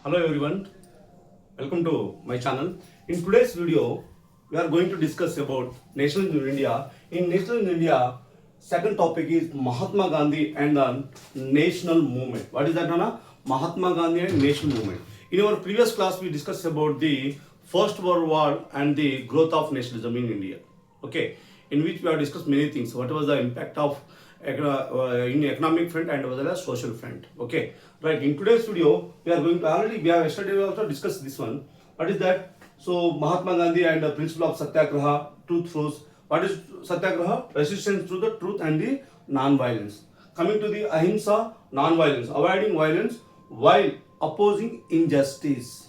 Hello everyone, welcome to my channel. In today's video, we are going to discuss about nationalism in India. In nationalism in India, second topic is Mahatma Gandhi and the national movement. What is that, Nana? Mahatma Gandhi and national movement. In our previous class, we discussed about the First World War and the growth of nationalism in India. Okay, in which we have discussed many things. What was the impact of in economic front and as well as social front. Okay, right. In today's video, we are going to we have yesterday we also discussed this one. What is that? So Mahatma Gandhi and the principle of Satyagraha, truth force. What is Satyagraha? Resistance through the truth and the non-violence. Coming to the ahimsa, non-violence, avoiding violence while opposing injustice.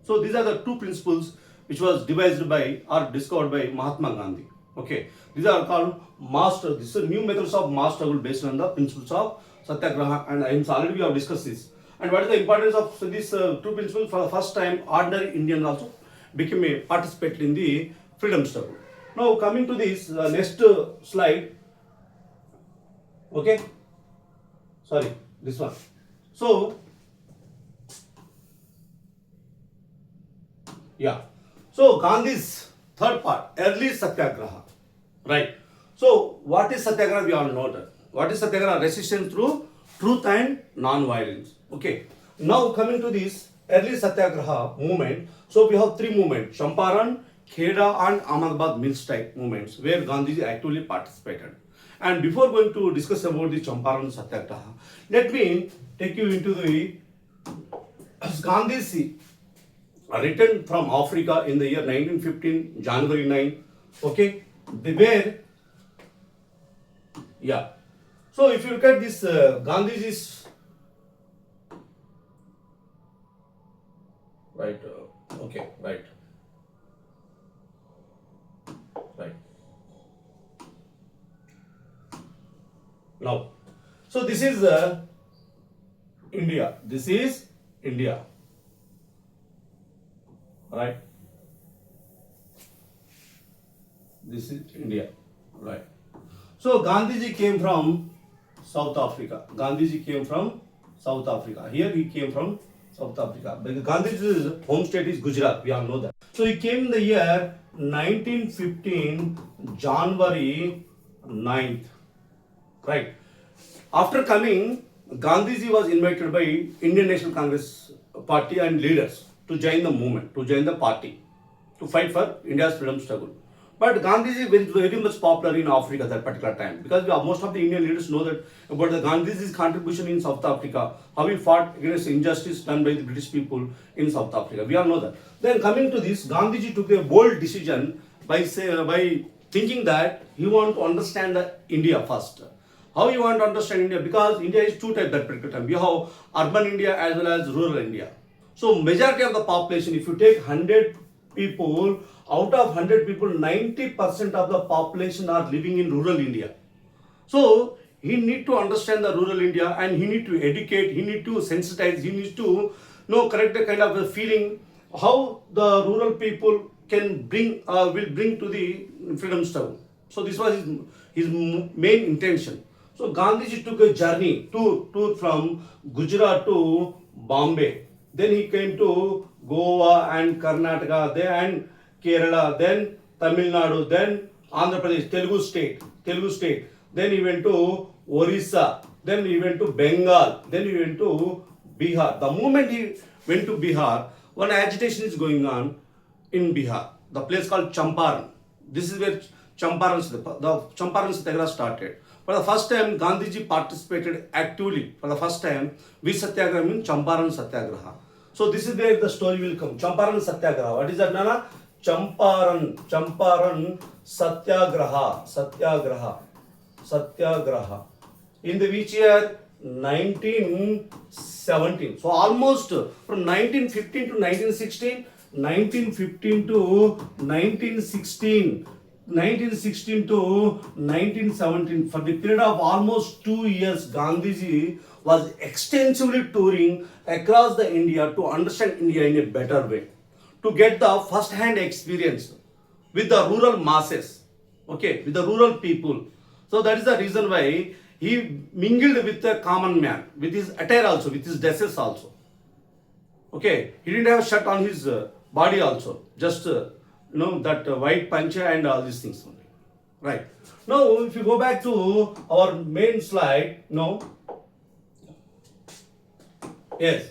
So these are the two principles which was devised by or discovered by Mahatma Gandhi. Okay, these are called master. This is new methods of mass struggle based on the principles of Satyagraha and Ahimsa. Already we have discussed this. And what is the importance of these two principles? For the first time, ordinary Indians also became a participant in the freedom struggle. Now coming to this next slide. Okay, sorry, this one. So yeah, so Gandhi's third part, early Satyagraha. Right. So, what is Satyagraha? We all know that. What is Satyagraha? Resistance through truth and non-violence. Okay. Now, coming to this early Satyagraha movement. So, we have three movements: Champaran, Kheda, and Ahmedabad mill strike movements, where Gandhiji actively participated. And before going to discuss about the Champaran Satyagraha, let me take you into the Gandhiji returned from Africa in the year 1915, January 9. Okay. They were, yeah. So if you look at this, Gandhiji's, right, okay, right, right. Now, so this is India. This is India, right? This is India, right? So Gandhiji came from South Africa. Gandhiji came from South Africa. Here he came from South Africa. But Gandhiji's home state is Gujarat. We all know that. So he came in the year 1915, January 9th, right? After coming, Gandhiji was invited by Indian National Congress Party and leaders to join the movement, to join the party, to fight for India's freedom struggle. But Gandhiji is very much popular in Africa at that particular time, because most of the Indian leaders know that about the Gandhiji's contribution in South Africa, how he fought against injustice done by the British people in South Africa. We all know that. Then coming to this, Gandhiji took a bold decision by thinking that he wanted to understand the India first. How you want to understand India? Because India is two types that particular time. We have urban India as well as rural India. So majority of the population, if you take 100 people, out of 100 people, 90% of the population are living in rural India. So he need to understand the rural India, and he need to educate, he need to sensitize, he needs to correct the kind of a feeling how the rural people can bring, will bring to the freedom struggle. So this was his main intention. So Gandhiji took a journey to from Gujarat to Bombay. Then he came to Goa and Karnataka, then Kerala, then Tamil Nadu, then Andhra Pradesh, Telugu state. Then he went to Orissa, then he went to Bengal, then he went to Bihar. The moment he went to Bihar, one agitation is going on in Bihar, the place called Champaran. This is where Champaran Satyagraha started. For the first time, Gandhiji participated actively. For the first time, which Satyagraha means Champaran Satyagraha. So this is where the story will come. Champaran Satyagraha. What is that, Nana? Champaran Satyagraha. In the which year? 1917. So almost from 1915 to 1916, 1915 to 1916, 1916 to 1917. For the period of almost 2 years, Gandhiji was extensively touring across the India to understand India in a better way, to get the first-hand experience with the rural masses, okay, with the rural people. So that is the reason why he mingled with the common man, with his attire also, with his dresses also. Okay, he didn't have shirt on his body also. Just that white pancha and all these things only. Right. Now, if you go back to our main slide, no. Yes.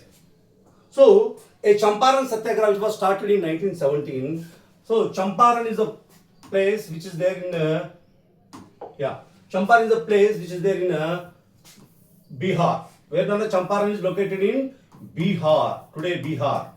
So, a Champaran Satyagraha which was started in 1917. So, Champaran is a place which is there in Champaran is a place which is there in Bihar. Where the Champaran is located in Bihar. Today, Bihar.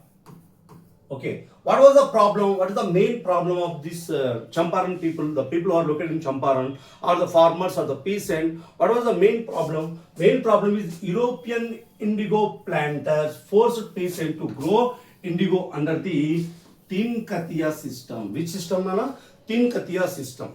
Okay. What was the problem? What is the main problem of this Champaran people? The people who are located in Champaran, or the farmers or the peasant? What was the main problem? Main problem is European indigo planters forced peasant to grow indigo under the Tin Katiya system. Which system, Nana? Tin Katiya system.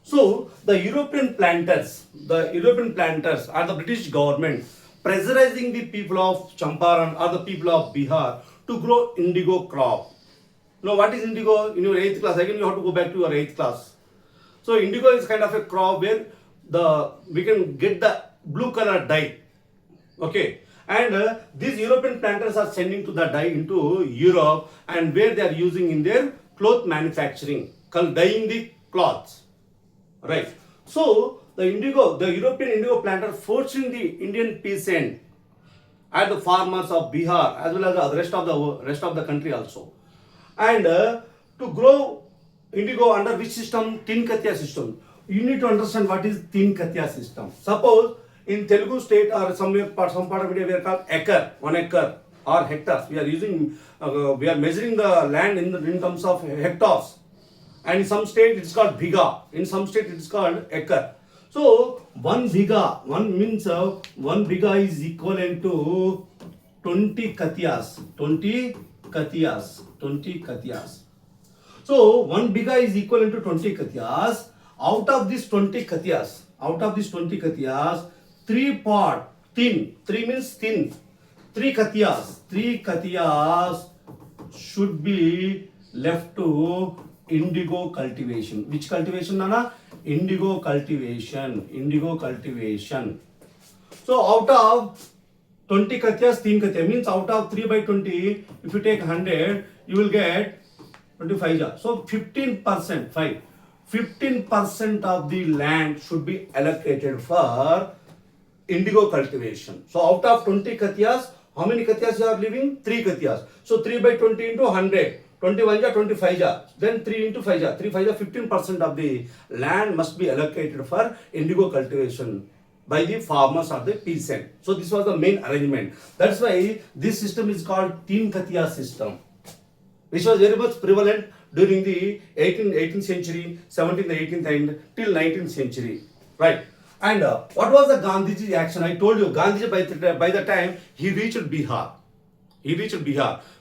So the European planters or the British government pressurizing the people of Champaran or the people of Bihar to grow indigo crop. Now, what is indigo? In your 8th class, again you have to go back to your 8th class. So, indigo is kind of a crop where we can get the blue color dye. Okay. And these European planters are sending to the dye into Europe, and where they are using in their cloth manufacturing, dyeing the cloths. Right. So, the European indigo planter forcing the Indian peasant and the farmers of Bihar as well as the rest of the country also, and to grow indigo under which system? Tin Katiya system. You need to understand what is Tin Katiya system. Suppose in Telugu state or some part of India we are called acre, 1 acre or hectares. We are using we are measuring the land in terms of hectares, and in some state it is called bigha, in some state it is called acre. So, 1 bigha is equivalent to 20 katiyas. 20 katiyas. So, 1 bigha is equivalent to 20 katiyas. Out of these 20 katiyas, 3 part, thin, 3 means thin. 3 katiyas should be left to indigo cultivation. Which cultivation, Nana? Indigo cultivation. So out of 20 katyas, 3 katya means out of 3 by 20, if you take 100, you will get 25. So 15% of the land should be allocated for indigo cultivation. So out of 20 katyas, how many katyas you are leaving? 3 katyas. So 3 by 20 into 100. 21 ja, 25 ja, then 3 into 5 ja, 3 5 ja, 15% of the land must be allocated for indigo cultivation by the farmers or the peasant. So this was the main arrangement. That's why this system is called Tin Katiya system, which was very much prevalent during the 18th century, 17th, 18th and till 19th century. Right. And what was the Gandhiji's action? I told you, Gandhiji by the time he reached Bihar,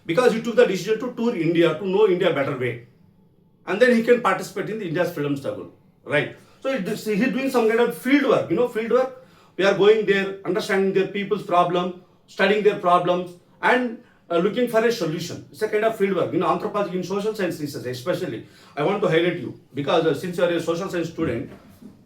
because he took the decision to tour India, to know India better way, and then he can participate in the India's freedom struggle, right? So he's doing some kind of field work, field work. We are going there, understanding their people's problem, studying their problems, and looking for a solution. It's a kind of field work. Anthropology, in social science research especially, I want to highlight you, because since you are a social science student,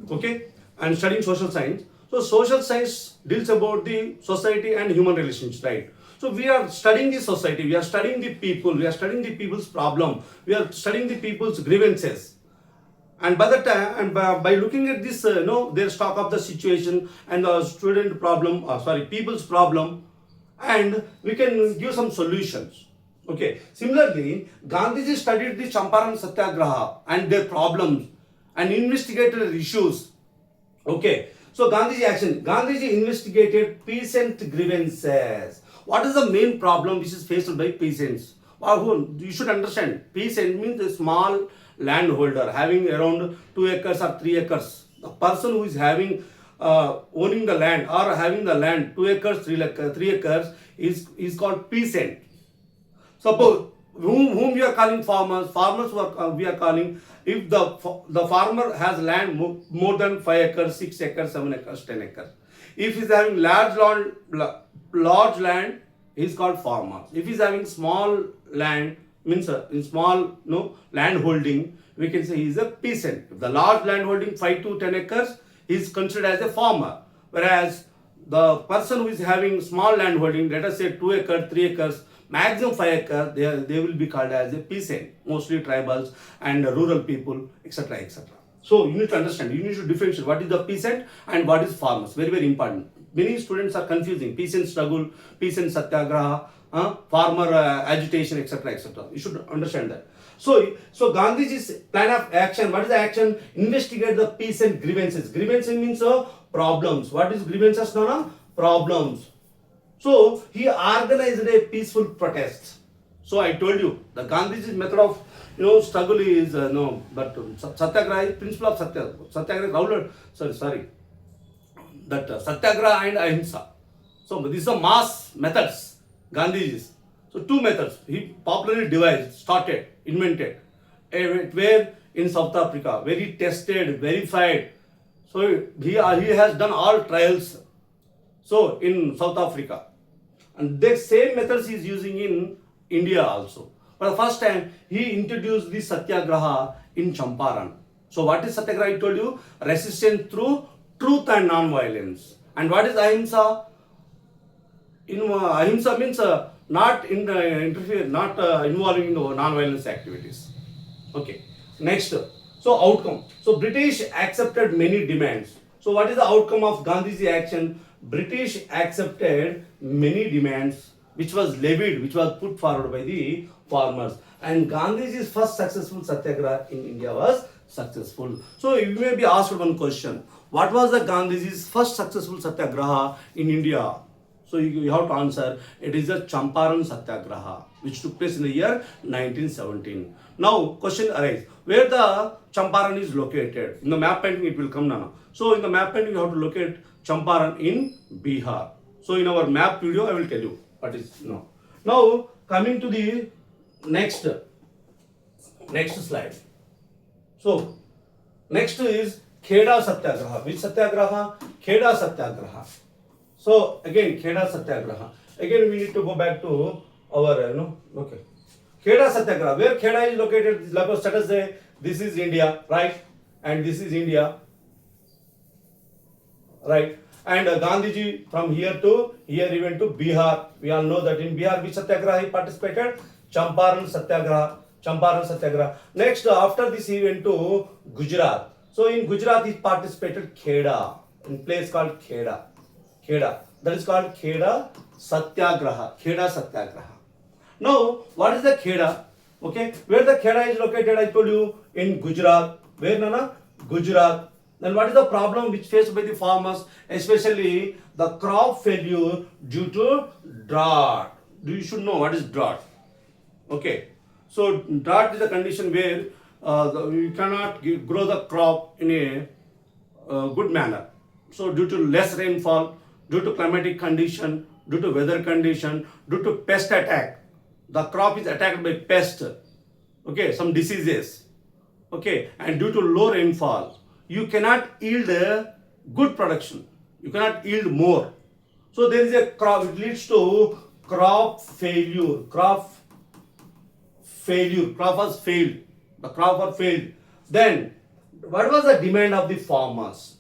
okay, and studying social science, so social science deals about the society and human relations, right? So we are studying the society, we are studying the people, we are studying the people's problem, we are studying the people's grievances. And by the time, and by looking at this, their stock of the situation and the student problem, people's problem, and we can give some solutions. Okay. Similarly, Gandhiji studied the Champaran Satyagraha and their problems and investigated issues. Okay. So Gandhiji action. Gandhiji investigated peasant grievances. What is the main problem which is faced by peasants? You should understand, peasant means a small landholder having around 2 acres or 3 acres. The person who is having owning the land or having the land 2 acres, 3 acres is called peasant. Suppose whom we are calling farmers we are calling if the farmer has land more than 5 acres, 6 acres, 7 acres, 10 acres. If he is having large land, he is called farmer. If he is having small land, means in small land holding, we can say he is a peasant. If the large land holding 5 to 10 acres, he is considered as a farmer. Whereas the person who is having small land holding, let us say 2 acres, 3 acres, maximum 5 acres, they will be called as a peasant, mostly tribals and rural people, etc., etc. So you need to understand, you need to differentiate what is the peasant and what is farmers. Very, very important. Many students are confusing peasant struggle, peasant satyagraha, farmer agitation, etc., etc. You should understand that. So Gandhiji's plan of action, what is the action? Investigate the peasant grievances. Grievances means problems. What is grievances, Nana? Problems. So he organized a peaceful protest. So I told you the Gandhiji's method of struggle is Satyagraha is principle of Satyagraha. Rowlatt, Satyagraha and Ahimsa. So these are mass methods, Gandhiji's. So two methods he popularly devised, started, invented, where in South Africa, very tested, verified. So he has done all trials. So in South Africa, and the same methods he is using in India also. For the first time, he introduced the Satyagraha in Champaran. So what is Satyagraha? I told you, resistance through truth and non-violence. And what is Ahimsa? Ahimsa means not interfere, not involving in non-violence activities. Okay. Next, so outcome. So British accepted many demands. So what is the outcome of Gandhiji action? British accepted many demands which was levied, which was put forward by the farmers. And Gandhiji's first successful satyagraha in India was successful. So you may be asked one question. What was the Gandhiji's first successful satyagraha in India? So you have to answer. It is the Champaran Satyagraha, which took place in the year 1917. Now question arises. Where the Champaran is located? In the map painting it will come now. So in the map painting you have to locate Champaran in Bihar. So in our map video I will tell you what is no. Now coming to the next slide. So next is Kheda Satyagraha. Which Satyagraha? Kheda Satyagraha. So again Kheda Satyagraha. Again we need to go back to our okay. Kheda Satyagraha. Where Kheda is located? Let us say this is India, right? And this is India, right? And Gandhiji from here to here he went to Bihar. We all know that in Bihar which Satyagraha he participated? Champaran Satyagraha. Champaran Satyagraha. Next after this he went to Gujarat. So in Gujarat he participated Kheda, in place called Kheda. Kheda. That is called Kheda Satyagraha. Kheda Satyagraha. Now what is the Kheda? Okay, where the Kheda is located? I told you in Gujarat. Where Nana? Gujarat. Then what is the problem which faced by the farmers, especially the crop failure due to drought? You should know what is drought. Okay, so drought is a condition where you cannot grow the crop in a good manner. So due to less rainfall, due to climatic condition, due to weather condition, due to pest attack, the crop is attacked by pest. Okay, some diseases. Okay, and due to low rainfall, you cannot yield a good production. You cannot yield more. So there is a crop, it leads to crop failure. Crop was failed. The crop was failed. Then, what was the demand of the farmers?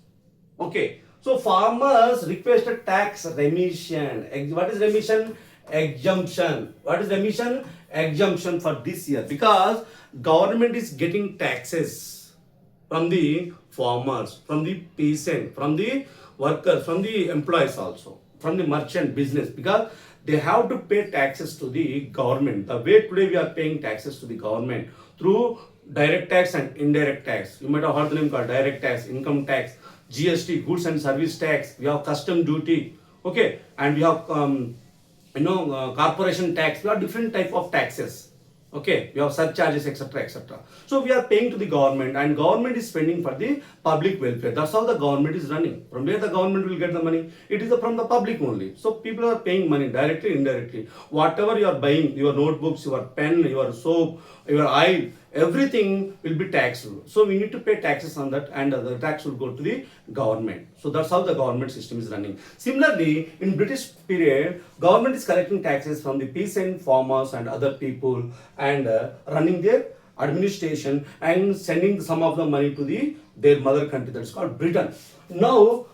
Okay, so farmers requested tax remission. What is remission? Exemption. What is remission? Exemption for this year, because government is getting taxes from the farmers, from the peasant, from the workers, from the employees also, from the merchant business, because they have to pay taxes to the government. The way today we are paying taxes to the government through direct tax and indirect tax. You might have heard the name called direct tax, income tax, GST, goods and service tax. We have custom duty, okay, and we have corporation tax. We have different type of taxes. Okay, we have surcharges, etc., etc. So we are paying to the government, and government is spending for the public welfare. That's how the government is running. From where the government will get the money? It is from the public only. So people are paying money directly, indirectly. Whatever you are buying, your notebooks, your pen, your soap, your oil, everything will be taxed. So we need to pay taxes on that, and the tax will go to the government. So that's how the government system is running. Similarly, in British period, government is collecting taxes from the peasant, farmers and other people, and running their administration and sending some of the money to their mother country, that's called Britain. Now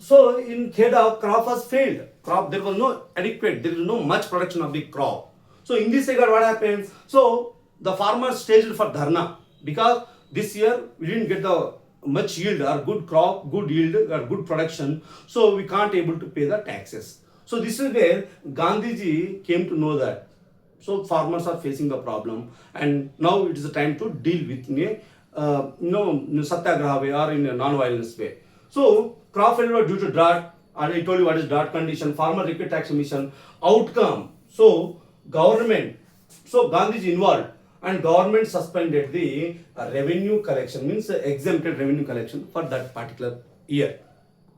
So in Kheda, crop was failed. Crop, there was no adequate, there is no much production of the crop. So in this regard, what happened? So the farmers staged for dharna because this year we didn't get the much yield or good crop, good yield or good production. So we can't able to pay the taxes. So this is where Gandhiji came to know that. So farmers are facing the problem, and now it is the time to deal with in a satyagraha way or in a non-violence way. So crop failure due to drought, and I told you what is drought condition, farmer repeat tax emission, outcome. So government, so Gandhiji involved, and government suspended the revenue collection, means exempted revenue collection for that particular year.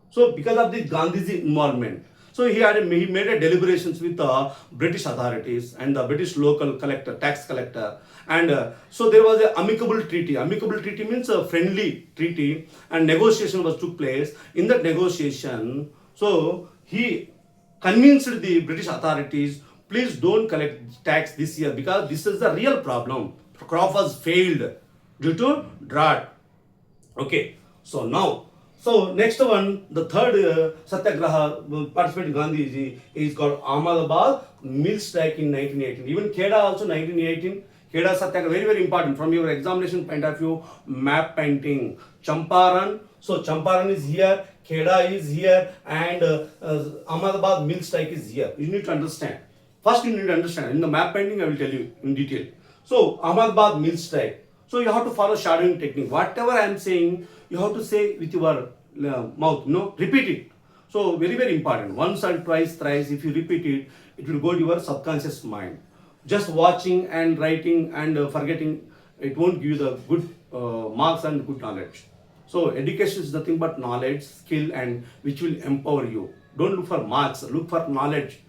So because of the Gandhiji involvement, so he made a deliberations with the British authorities and the British local collector, tax collector, and so there was a amicable treaty. Amicable treaty means a friendly treaty, and negotiation was took place. In that negotiation, so he convinced the British authorities, please don't collect tax this year because this is the real problem. Crop was failed due to drought. Okay, so now. So next one, the third Satyagraha participating Gandhiji is called Ahmedabad mill strike in 1918. Even Kheda also 1918. Kheda Satyagraha, very very important from your examination point of view. Map painting, Champaran. So Champaran is here, Kheda is here, and Ahmedabad mill strike is here. You need to understand. First you need to understand. In the map painting, I will tell you in detail. So Ahmedabad mill strike. So you have to follow shadowing technique. Whatever I am saying, you have to say with your mouth, repeat it. So very very important. Once and twice, thrice, if you repeat it, it will go to your subconscious mind. Just watching and writing and forgetting, it won't give you the good marks and good knowledge. So education is nothing but knowledge, skill, and which will empower you. Don't look for marks, look for knowledge.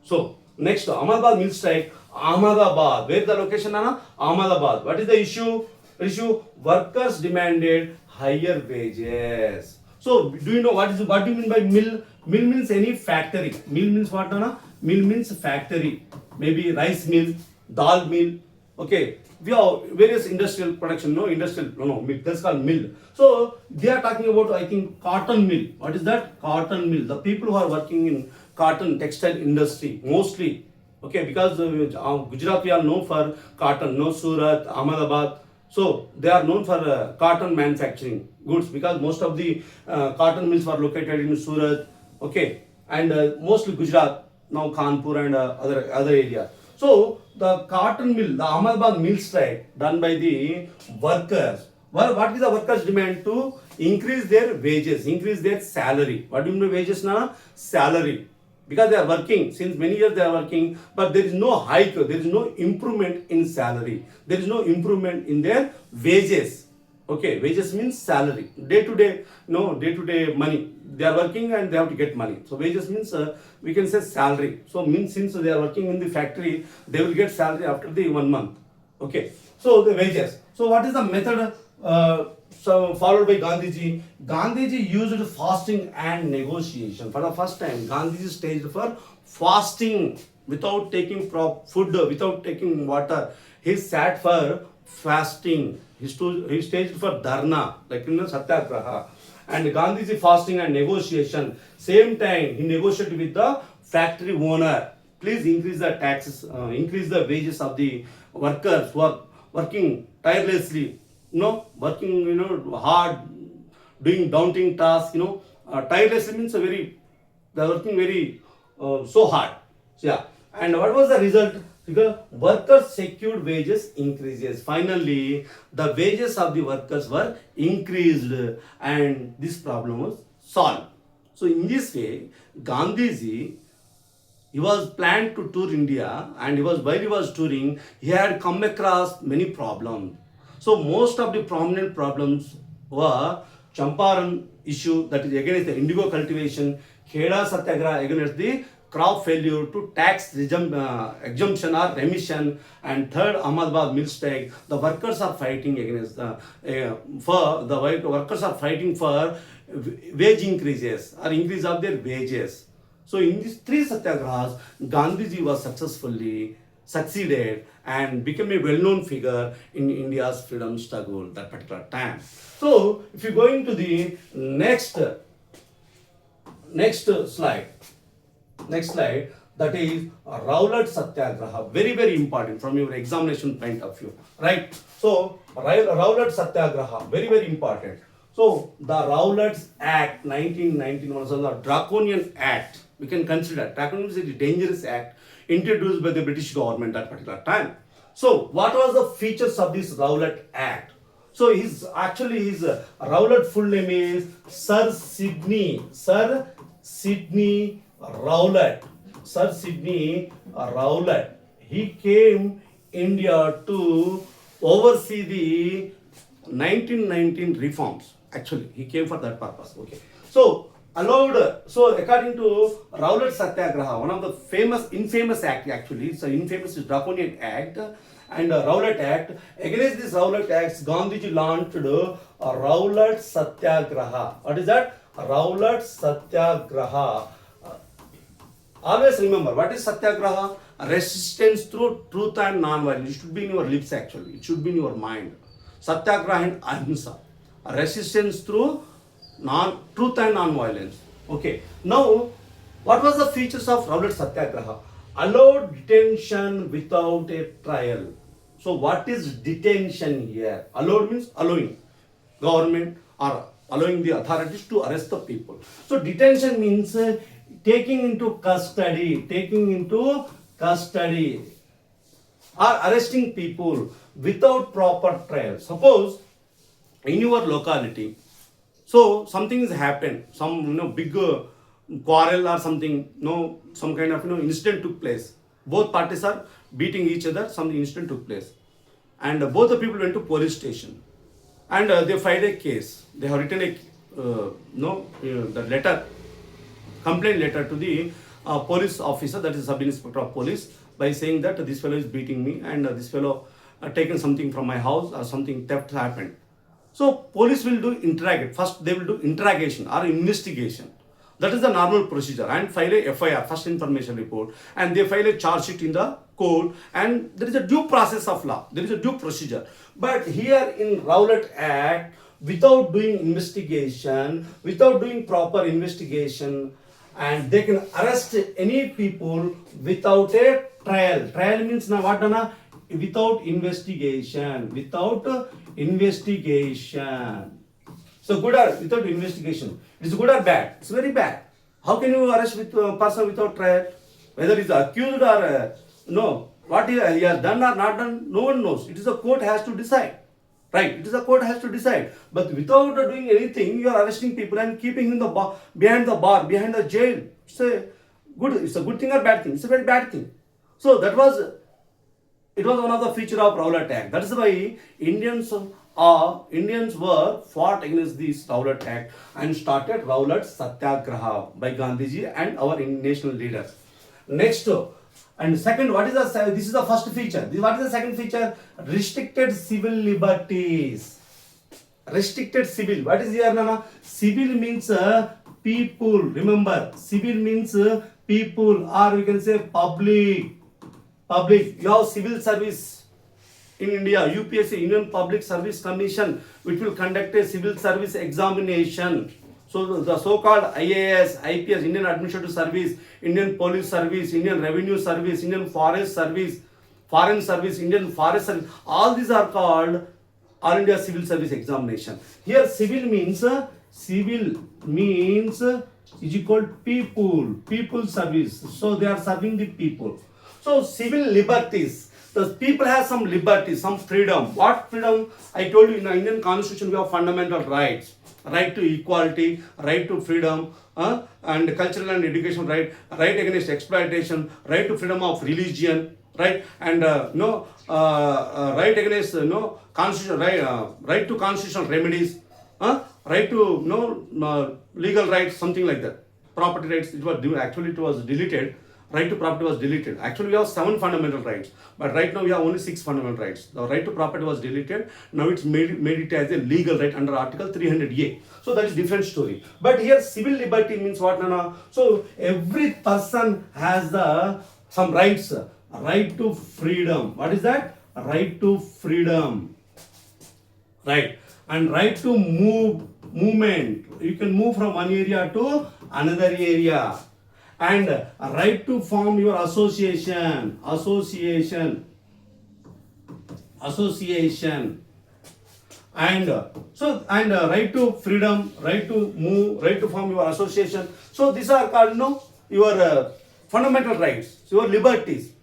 So next, Ahmedabad mill strike. Ahmedabad. Where is the location, Anna? Ahmedabad. What is the issue? Workers demanded higher wages. So do you know what do you mean by mill? Mill means any factory. Mill means what, Anna? Mill means factory. Maybe rice mill, dal mill. Okay. We have various industrial production. Mill. That's called mill. So they are talking about, I think, cotton mill. What is that? Cotton mill. The people who are working in cotton textile industry mostly. Okay, because Gujarat we are known for cotton, Surat, Ahmedabad. So they are known for cotton manufacturing goods because most of the cotton mills were located in Surat. Okay, and mostly Gujarat, now Kanpur and other area. So the cotton mill, the Ahmedabad mill strike done by the workers. Well, what is the workers' demand? To increase their wages, increase their salary. What do you mean by wages now? Salary. Because they are working, since many years they are working, but there is no hike, there is no improvement in salary. There is no improvement in their wages. Okay, wages means salary. Day to day money. They are working and they have to get money. So wages means we can say salary. So means since they are working in the factory, they will get salary after the 1 month. Okay, so the wages. So what is the method followed by Gandhiji? Gandhiji used fasting and negotiation. For the first time, Gandhiji staged for fasting without taking food, without taking water. He sat for fasting. He staged for dharna, like in the Satyagraha. And Gandhiji fasting and negotiation. Same time, he negotiated with the factory owner. Please increase the taxes, increase the wages of the workers who are working tirelessly. Working, hard, doing daunting tasks, tirelessly means they are working very, so hard. So, yeah. And what was the result? Because workers secured wages increases. Finally, the wages of the workers were increased and this problem was solved. So, in this way, Gandhiji, he was planned to tour India, and while he was touring, he had come across many problems. So most of the prominent problems were Champaran issue, that is against the indigo cultivation, Kheda Satyagraha against the crop failure to tax exemption or remission, and third Ahmedabad mill strike. The workers are fighting against workers are fighting for wage increases or increase of their wages. So in these three satyagrahas, Gandhiji was succeeded and became a well-known figure in India's freedom struggle that particular time. So if you go into the next Next slide. Next slide. That is Rowlatt Satyagraha. Very, very important from your examination point of view. Right? So, Rowlatt Satyagraha. Very, very important. So, the Rowlatt Act 1919 was a draconian act. We can consider draconian is a dangerous act introduced by the British government at particular time. So, what was the features of this Rowlatt Act? So, his Rowlatt full name is Sir Sidney Rowlatt. Sir Sidney Rowlatt. He came India to oversee the 1919 reforms. Actually, he came for that purpose. Okay. So, according to Rowlatt Satyagraha, one of the infamous act actually, it's an infamous Draconian Act and Rowlatt Act. Against this Rowlatt Act, Gandhiji launched Rowlatt Satyagraha. What is that? Rowlatt Satyagraha. Always remember, what is Satyagraha? Resistance through truth and non-violence. It should be in your lips actually. It should be in your mind. Satyagraha and Ahimsa. Resistance through truth and non-violence. Okay. Now, what was the features of Rowlatt Satyagraha? Allowed detention without a trial. So, what is detention here? Allowed means allowing government or allowing the authorities to arrest the people. So, detention means taking into custody or arresting people without proper trial. Suppose in your locality, so something has happened, some big quarrel or something, some kind of incident took place. Both parties are beating each other. Some incident took place, and both the people went to police station, and they filed a case. They have written the letter. Complaint letter to the police officer, that is sub inspector of police, by saying that this fellow is beating me and this fellow taken something from my house or something theft happened. So police will do interrogate. First they will do interrogation or investigation. That is the normal procedure, and file a FIR, first information report, and they file a charge sheet in the court, and there is a due process of law. There is a due procedure. But here in Rowlatt Act, without doing investigation, without doing proper investigation, and they can arrest any people without a trial. Trial means now what? Without investigation. So good or without investigation. It's good or bad? It's very bad. How can you arrest with a person without trial? Whether he's accused or no, what he has done or not done, no one knows. It is the court has to decide. Right? It is the court has to decide. But without doing anything, you are arresting people and keeping him behind the bar, behind the jail. It's a good thing or bad thing? It's a very bad thing. So it was one of the features of Rowlatt Act. That is why Indians were fought against this Rowlatt Act and started Rowlatt Satyagraha by Gandhiji and our national leaders. Next, and second, this is the first feature. What is the second feature? Restricted civil liberties. Restricted civil. What is here, Nana? Civil means people. Remember, civil means people, or we can say public. You have civil service in India. UPSC, Indian Public Service Commission, which will conduct a civil service examination. So the so-called IAS, IPS, Indian Administrative Service, Indian Police Service, Indian Revenue Service, Indian Forest Service, Foreign Service, Indian Forest Service, all these are called All India Civil Service Examination. Here civil means is equal to people service. So they are serving the people. So civil liberties. The people have some liberties, some freedom. What freedom? I told you in the Indian Constitution we have fundamental rights. Right to equality, right to freedom, and cultural and education right against exploitation, right to freedom of religion, right, and right against constitutional right to constitutional remedies, right to legal rights, something like that. Property rights, it was deleted. Right to property was deleted. Actually, we have 7 fundamental rights, but right now we have only 6 fundamental rights. The right to property was deleted. Now it's made it as a legal right under Article 300A. So that is different story. But here civil liberty means what, Nana? So every person has some rights. Right to freedom. What is that? Right to freedom. Right. And right to movement. You can move from one area to another area. And right to form your association, and right to freedom, right to move, right to form your association. So these are called your fundamental rights, your liberties.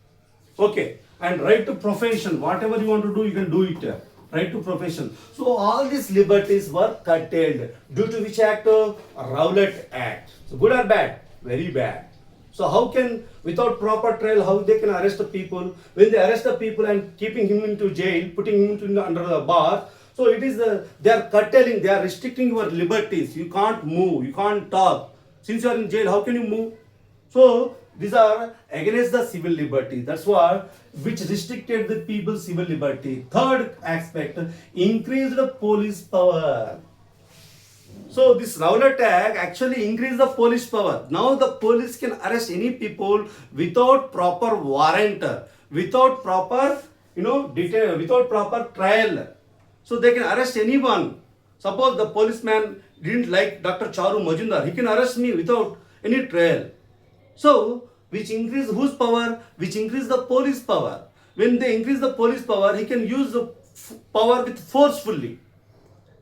Okay, and right to profession, whatever you want to do, you can do it. Right to profession. So all these liberties were curtailed due to which act? Rowlatt Act. So good or bad? Very bad. So how can, without proper trial, how they can arrest the people? When they arrest the people and keeping him into jail, putting him into under the bar, so it is they are curtailing, they are restricting your liberties. You can't move, you can't talk. Since you are in jail, how can you move? So these are against the civil liberty. That's what which restricted the people's civil liberty. Third aspect, increased the police power. So this Rowlatt Act actually increased the police power. Now the police can arrest any people without proper warrant, without proper detail, without proper trial. So they can arrest anyone. Suppose the policeman didn't like Dr. Charu Majumdar, he can arrest me without any trial. So which increase whose power? Which increase the police power. When they increase the police power, he can use the power with forcefully,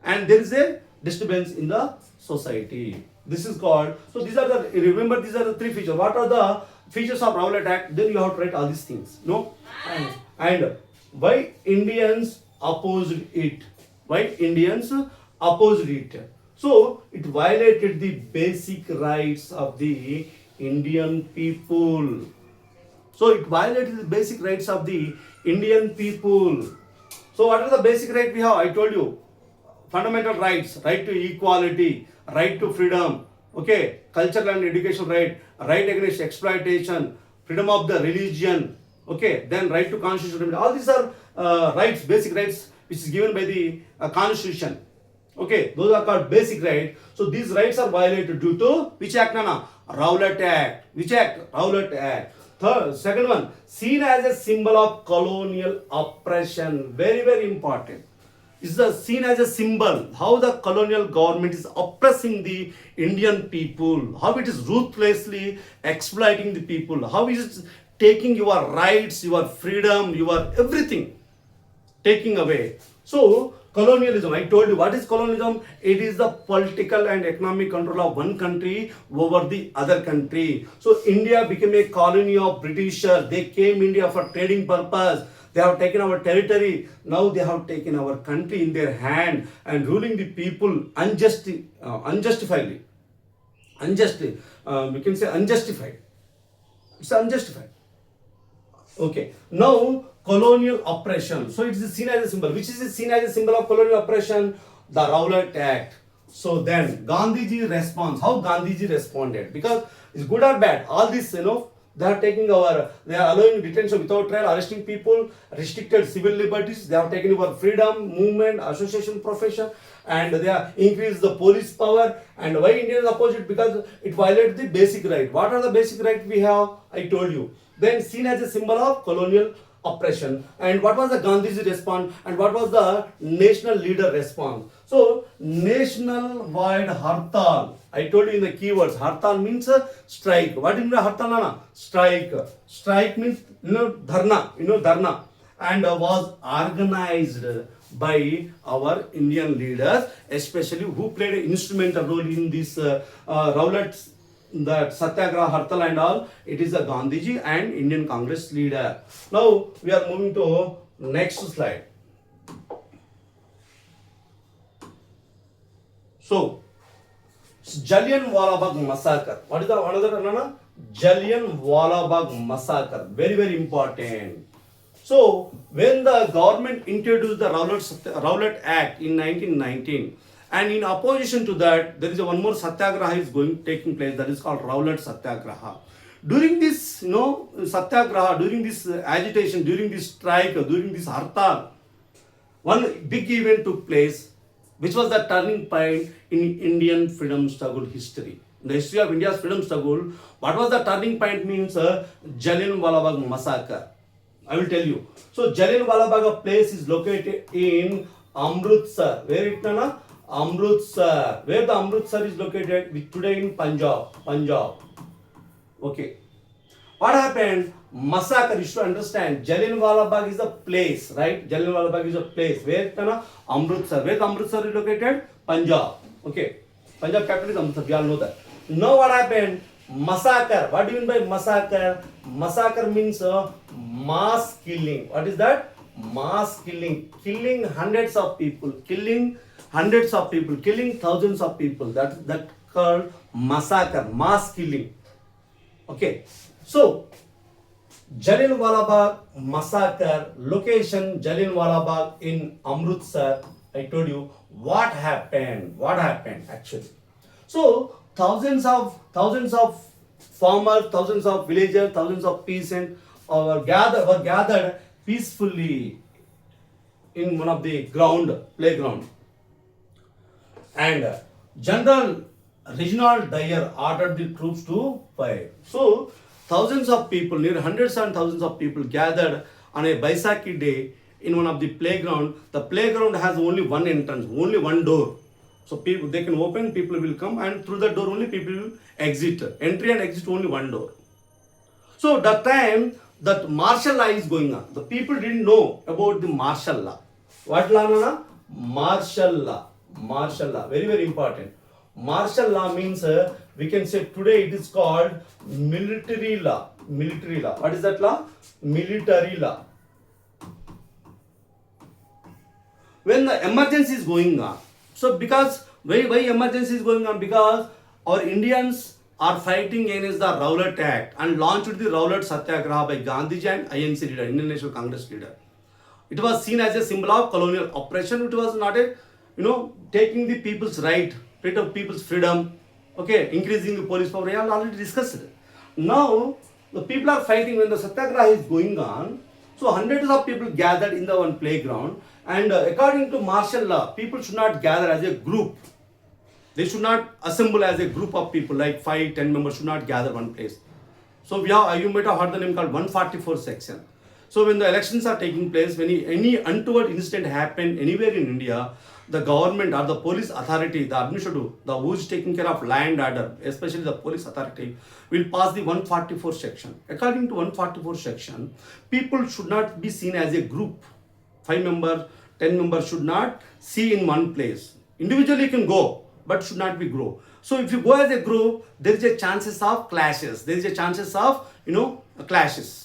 and there is a disturbance in the society. This is called. So these are the, remember, these are the three features. What are the features of Rowlatt Act? Then you have to write all these things. No, and why Indians opposed it? Why Indians opposed it? So it violated the basic rights of the Indian people. So it violated the basic rights of the Indian people. So what are the basic rights we have? I told you. Fundamental rights, right to equality, right to freedom, okay, cultural and educational right against exploitation, freedom of the religion, okay, then right to constitutional remedy. All these are rights, basic rights, which is given by the constitution. Okay, those are called basic rights. So these rights are violated due to which act, Nana? Rowlatt Act. Which act? Rowlatt Act. Third, second one, seen as a symbol of colonial oppression. Very, very important. Is seen as a symbol how the colonial government is oppressing the Indian people, how it is ruthlessly exploiting the people, how it is taking your rights, your freedom, your everything, taking away. So colonialism, I told you, what is colonialism? It is the political and economic control of one country over the other country. So India became a colony of Britishers. They came India for trading purpose. They have taken our territory. Now they have taken our country in their hand and ruling the people unjustifiably. We can say unjustified. It's unjustified. Okay. Now colonial oppression. So it is seen as a symbol. Which is seen as a symbol of colonial oppression? The Rowlatt Act. So then Gandhiji response. How Gandhiji responded? Because it's good or bad. All this, they are allowing detention without trial, arresting people, restricted civil liberties. They have taken over freedom, movement, association, profession, and they have increased the police power. And why Indians oppose it? Because it violates the basic right. What are the basic rights we have? I told you. Then seen as a symbol of colonial oppression. And what was the Gandhiji response? And what was the national leader response? So national wide hartal. I told you in the keywords. Hartal means strike. What means hartal, Nana? Strike. Strike means dharna. Dharna. And was organized by our Indian leaders, especially who played an instrumental role in this Rowlatt Satyagraha, Hartal and all. It is the Gandhiji and Indian Congress leader. Now we are moving to next slide. So Jallianwala Bagh massacre. What is the another name? Jallianwala Bagh massacre. Very, very important. So when the government introduced the Rowlatt Act in 1919, and in opposition to that, there is one more satyagraha is taking place, that is called Rowlatt Satyagraha. During this, satyagraha, during this agitation, during this strike, during this hartal, one big event took place, which was the turning point in Indian freedom struggle history. In the history of India's freedom struggle, what was the turning point means Jallianwala Bagh massacre. I will tell you. So Jallianwala Bagh place is located in Amritsar. Where it, Nana? Amritsar. Where the Amritsar is located? Today in Punjab. Okay. What happened? Massacre. You should understand. Jallianwala Bagh is a place, right? Jallianwala Bagh is a place. Where Amritsar. Where the Amritsar is located? Punjab. Okay. Punjab capital is Amritsar. We all know that. Now what happened? Massacre. What do you mean by massacre? Massacre means mass killing. What is that? Mass killing. Killing hundreds of people. Killing thousands of people. That called massacre. Mass killing. Okay. So Jallianwala Bagh massacre, location Jallianwala Bagh in Amritsar. I told you what happened actually. So thousands of farmers, thousands of villagers, thousands of peasants were gathered peacefully in one of the playground, and General Reginald Dyer ordered the troops to fire. So thousands of people, near hundreds and thousands of people gathered on a Baisakhi day in one of the playground. The playground has only one entrance, only one door. So people, they can open, people will come, and through the door only people will exit. Entry and exit only one door. So that time that martial law is going on. The people didn't know about the martial law. What law, Nana? Martial law. Very, very important. Martial law means we can say today it is called military law. What is that law? Military law. When the emergency is going on, so because why emergency is going on? Because our Indians are fighting against the Rowlatt Act and launched the Rowlatt Satyagraha by Gandhiji and INC leader, Indian National Congress leader. It was seen as a symbol of colonial oppression. It was not a, taking the people's right of people's freedom, okay, increasing the police power. We have already discussed it. Now the people are fighting when the Satyagraha is going on. So hundreds of people gathered in the one playground, and according to martial law, people should not gather as a group. They should not assemble as a group of people, like 5-10 members should not gather one place. So you might have heard the name called 144 section. So when the elections are taking place, when any untoward incident happen anywhere in India, the government or the police authority, the administrative, the who is taking care of land order, especially the police authority, will pass the 144 section. According to 144 section, people should not be seen as a group. 5 members, 10 members should not see in one place. Individually you can go, but should not be group. So if you go as a group, there is a chances of clashes. There is a chances of clashes.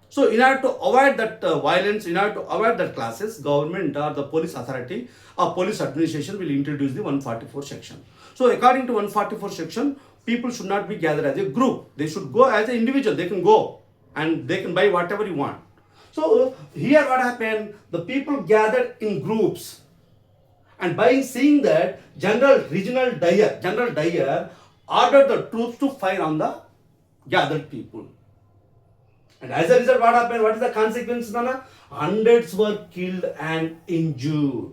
So in order to avoid that violence, in order to avoid that classes, government or the police authority or police administration will introduce the 144 section. So according to 144 section, people should not be gathered as a group. They should go as an individual. They can go and they can buy whatever you want. So here what happened? The people gathered in groups. And by seeing that, General Dyer ordered the troops to fire on the gathered people. And as a result, what happened? What is the consequence, Nana? Hundreds were killed and injured.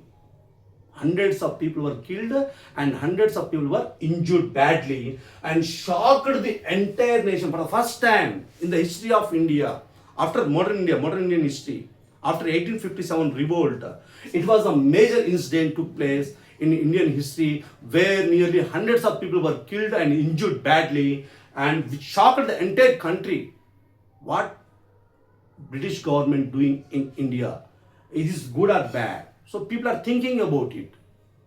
Hundreds of people were killed and hundreds of people were injured badly, and shocked the entire nation for the first time in the history of India. After modern Indian history, after 1857 revolt, it was a major incident took place in Indian history where nearly hundreds of people were killed and injured badly, and which shocked the entire country. What British government doing in India? Is it good or bad? So people are thinking about it.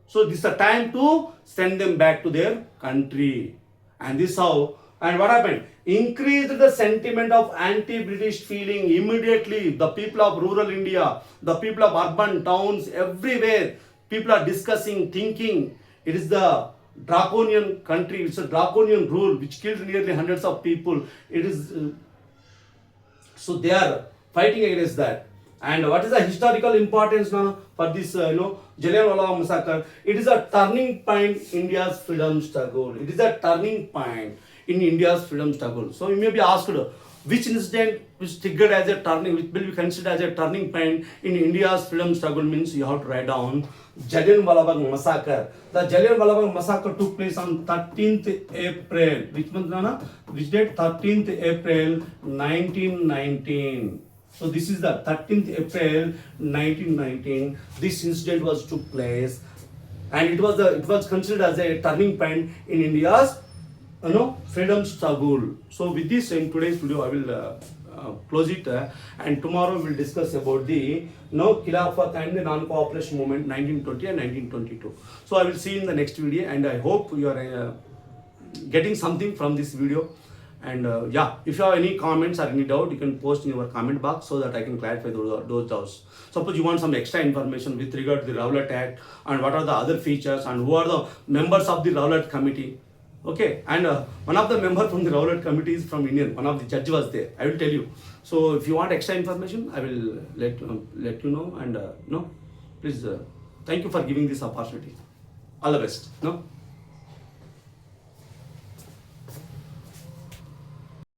So this is a time to send them back to their country. And this how, and what happened? Increased the sentiment of anti-British feeling immediately. The people of rural India, the people of urban towns, everywhere, people are discussing, thinking, it is the draconian country, it's a draconian rule which killed nearly hundreds of people. It is so they are fighting against that. And what is the historical importance now for this Jallianwala massacre? It is a turning point in India's freedom struggle. It is a turning point in India's freedom struggle. So you may be asked, which incident which triggered as a turning, which will be considered as a turning point in India's freedom struggle, means you have to write down Jallianwala Bagh massacre. The Jallianwala Bagh massacre took place on 13th April. Which month, Nana? Which date? 13th April 1919. So this is the 13th April 1919. This incident was took place. and it was considered as a turning point in India's freedom struggle. So with this, in today's video, I will close it, and tomorrow we'll discuss about the Khilafat and the non-cooperation movement 1920 and 1922. So I will see you in the next video, and I hope you are getting something from this video. And yeah, if you have any comments or any doubt, you can post in your comment box so that I can clarify those doubts. Suppose you want some extra information with regard to the Rowlatt Act and what are the other features and who are the members of the Rowlatt Committee. Okay, and one of the members from the Rowlatt Committee is from Indian. One of the judge was there. I will tell you. So if you want extra information, I will let you know. And please, thank you for giving this opportunity. All the best. No.